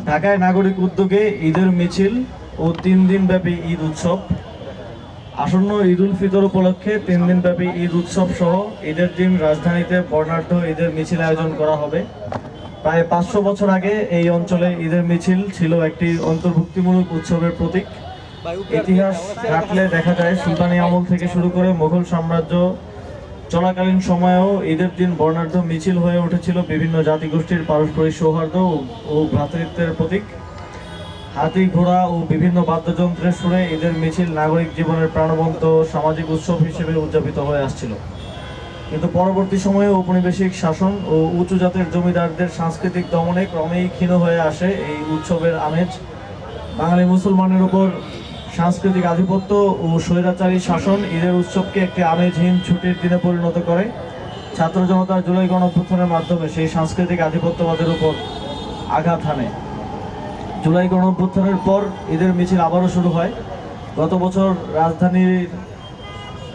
ঢাকায় নাগরিক উদ্যোগে ঈদের মিছিল ও 3 দিনব্যাপী ঈদ উৎসব। আসন্ন ঈদ উল ফিতর উপলক্ষে 3 দিনব্যাপী ঈদ উৎসব সহ ঈদের দিন রাজধানীতে বর্ণাঢ্য ঈদের মিছিল আয়োজন করা হবে। প্রায় 500 বছর আগে এই অঞ্চলে ঈদের মিছিল ছিল একটি অন্তর্ভুক্তিমূলক উৎসবের প্রতীক। ইতিহাস ঘাটলে দেখা যায় সুলতানি আমল থেকে শুরু করে মুঘল সাম্রাজ্য চলাকালীন সময়েও ঈদের দিন বর্ণাঢ্য মিছিল হয়ে উঠেছিল বিভিন্ন জাতিগোষ্ঠীর পারস্পরিক সৌহার্দ্য ও ভ্রাতৃত্বের প্রতীক। হাতি, ঘোড়া ও বিভিন্ন বাদ্যযন্ত্রের সুরে ঈদের মিছিল নাগরিক জীবনের প্রাণবন্ত সামাজিক উৎসব হিসেবে উদযাপিত হয়ে আসছিল। কিন্তু পরবর্তী সময়ে ঔপনিবেশিক শাসন ও উঁচু জাতের জমিদারদের সাংস্কৃতিক দমনে ক্রমেই ক্ষীণ হয়ে আসে এই উৎসবের আমেজ। বাঙালি মুসলমানের উপর সাংস্কৃতিক আধিপত্য ও স্বৈরাচারী শাসন ঈদের উৎসবকে একটি আমেজহীন ছুটির দিনে পরিণত করে। ছাত্র জনতার জুলাই গণঅভ্যুত্থানের মাধ্যমে সেই সাংস্কৃতিক আধিপত্যবাদের উপর আঘাত হানে। জুলাই গণঅভ্যুত্থানের পর ঈদের মিছিল আবারও শুরু হয়। গত বছর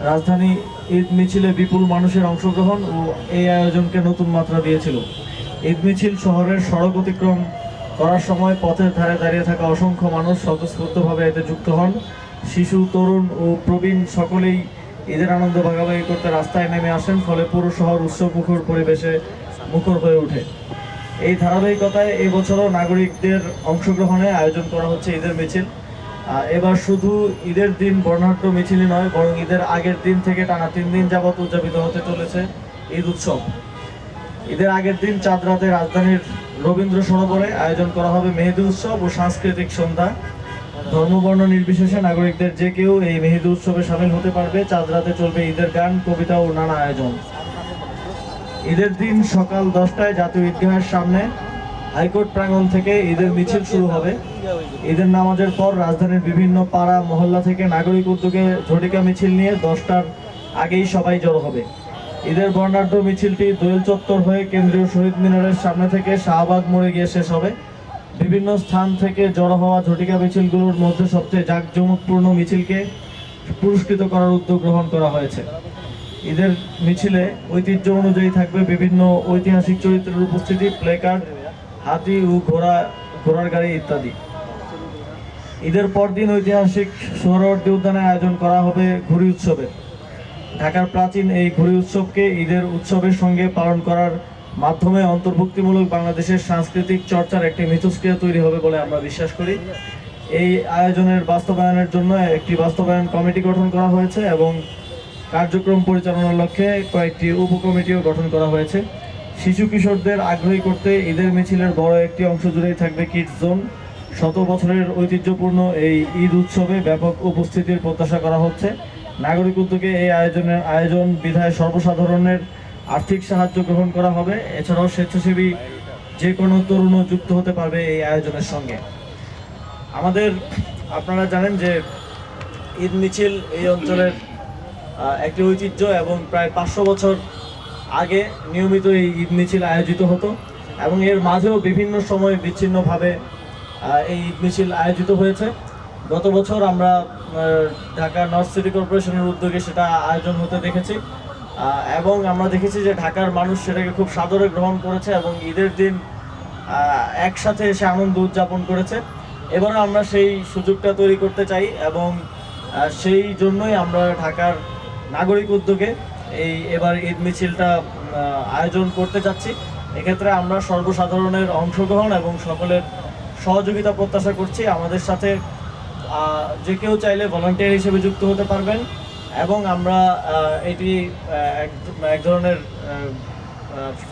রাজধানী ঈদ মিছিলে বিপুল মানুষের অংশগ্রহণ ও এই আয়োজনকে নতুন মাত্রা দিয়েছিল। ঈদ মিছিল শহরের সড়ক অতিক্রম করার সময় পথের ধারে দাঁড়িয়ে থাকা অসংখ্য মানুষ স্বতঃস্ফূর্তভাবে এতে যুক্ত হন। শিশু, তরুণ ও প্রবীণ সকলেই ঈদের আনন্দ ভাগাভাগি করতে রাস্তায় নেমে আসেন, ফলে পুরো শহর উৎসবমুখর পরিবেশে মুখর হয়ে ওঠে। এই ধারাবাহিকতায় এই বছরও নাগরিকদের অংশগ্রহণে আয়োজন করা হচ্ছে ঈদের মিছিল। এবার শুধু ঈদের দিন বর্ণাঢ্য মিছিলই নয়, বরং ঈদের আগের দিন থেকে টানা 3 দিন যাবৎ উদযাপিত হতে চলেছে ঈদ উৎসব। ঈদের আগের দিন চাঁদ রাতে রাজধানীর রবীন্দ্র সরোবরে আয়োজন করা হবে মেহেদি উৎসব ও সাংস্কৃতিক সন্ধ্যা। ধর্মবর্ণ নির্বিশেষে নাগরিকদের যে কেউ এই মেহেদি উৎসবে সামিল হতে পারবে। চাঁদ রাতে চলবে ঈদের গান, কবিতা ও নানা আয়োজন। ঈদের দিন সকাল 10টায় জাতীয় ঈদগাহের সামনে হাইকোর্ট প্রাঙ্গণ থেকে ঈদের মিছিল শুরু হবে। ঈদের নামাজের পর রাজধানীর বিভিন্ন পাড়া মহল্লা থেকে নাগরিক উদ্যোগে ঝটিকা মিছিল নিয়ে 10টার আগেই সবাই জড়ো হবে। ঈদের বর্ণাঢ্য মিছিলটি দোয়েল চত্বর হয়ে কেন্দ্রীয় শহীদ মিনারের সামনে থেকে শাহবাগ মোড়ে গিয়ে শেষ হবে। বিভিন্ন স্থান থেকে জড়ো হওয়া ঝটিকা মিছিলগুলোর মধ্যে সবচেয়ে জাঁকজমকপূর্ণ মিছিলকে পুরস্কৃত করার উদ্যোগ গ্রহণ করা হয়েছে। ঈদের মিছিলে ঐতিহ্য অনুযায়ী থাকবে বিভিন্ন ঐতিহাসিক চরিত্রের উপস্থিতি, প্লেকার্ড, হাতি ও ঘোড়ার গাড়ি ইত্যাদি। ঈদের পরদিন ঐতিহাসিক সোহরাওয়ার্দী উদ্যানে আয়োজন করা হবে ঘুড়ি উৎসবের। ঢাকার প্রাচীন এই ঘুড়ি উৎসবকে ঈদের উৎসবের সঙ্গে পালন করার মাধ্যমে অন্তর্ভুক্তিমূলক বাংলাদেশের সাংস্কৃতিক চর্চার একটি মিথস্ক্রিয়া তৈরি হবে বলে আমরা বিশ্বাস করি। এই আয়োজনের বাস্তবায়নের জন্য একটি বাস্তবায়ন কমিটি গঠন করা হয়েছে এবং কার্যক্রম পরিচালনার লক্ষ্যে কয়েকটি উপকমিটিও গঠন করা হয়েছে। শিশু কিশোরদের আগ্রহী করতে ঈদের মিছিলের বড় একটি অংশ জুড়েই থাকবে কিডস জোন। 100 বছরের ঐতিহ্যপূর্ণ এই ঈদ উৎসবে ব্যাপক উপস্থিতির প্রত্যাশা করা হচ্ছে। নাগরিক উদ্যোগে এই আয়োজন বিধায় সর্বসাধারণের আর্থিক সাহায্য গ্রহণ করা হবে। এছাড়াও স্বেচ্ছাসেবী যে কোনো তরুণও যুক্ত হতে পারবে এই আয়োজনের সঙ্গে। আপনারা জানেন যে ঈদ মিছিল এই অঞ্চলের একটি ঐতিহ্য এবং প্রায় 500 বছর আগে নিয়মিত এই ঈদ মিছিল আয়োজিত হতো এবং এর মাঝেও বিভিন্ন সময় বিচ্ছিন্নভাবে এই ঈদ মিছিল আয়োজিত হয়েছে। গত বছর আমরা ঢাকা নর্থ সিটি কর্পোরেশনের উদ্যোগে সেটা আয়োজন হতে দেখেছি এবং আমরা দেখেছি যে ঢাকার মানুষ সেটাকে খুব সাদরে গ্রহণ করেছে এবং ঈদের দিন একসাথে এসে আনন্দ উদযাপন করেছে। এবারে আমরা সেই সুযোগটা তৈরি করতে চাই এবং সেই জন্যই আমরা ঢাকার নাগরিক উদ্যোগে এবার ঈদ মিছিলটা আয়োজন করতে যাচ্ছি। এক্ষেত্রে আমরা সর্বসাধারণের অংশগ্রহণ এবং সকলের সহযোগিতা প্রত্যাশা করছি। আমাদের সাথে যে কেউ চাইলে ভলান্টিয়ার হিসেবে যুক্ত হতে পারবেন এবং আমরা এটি এক ধরনের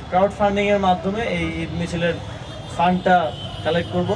ক্রাউড ফান্ডিংয়ের মাধ্যমে এই ঈদ মিছিলের ফান্ডটা কালেক্ট করব।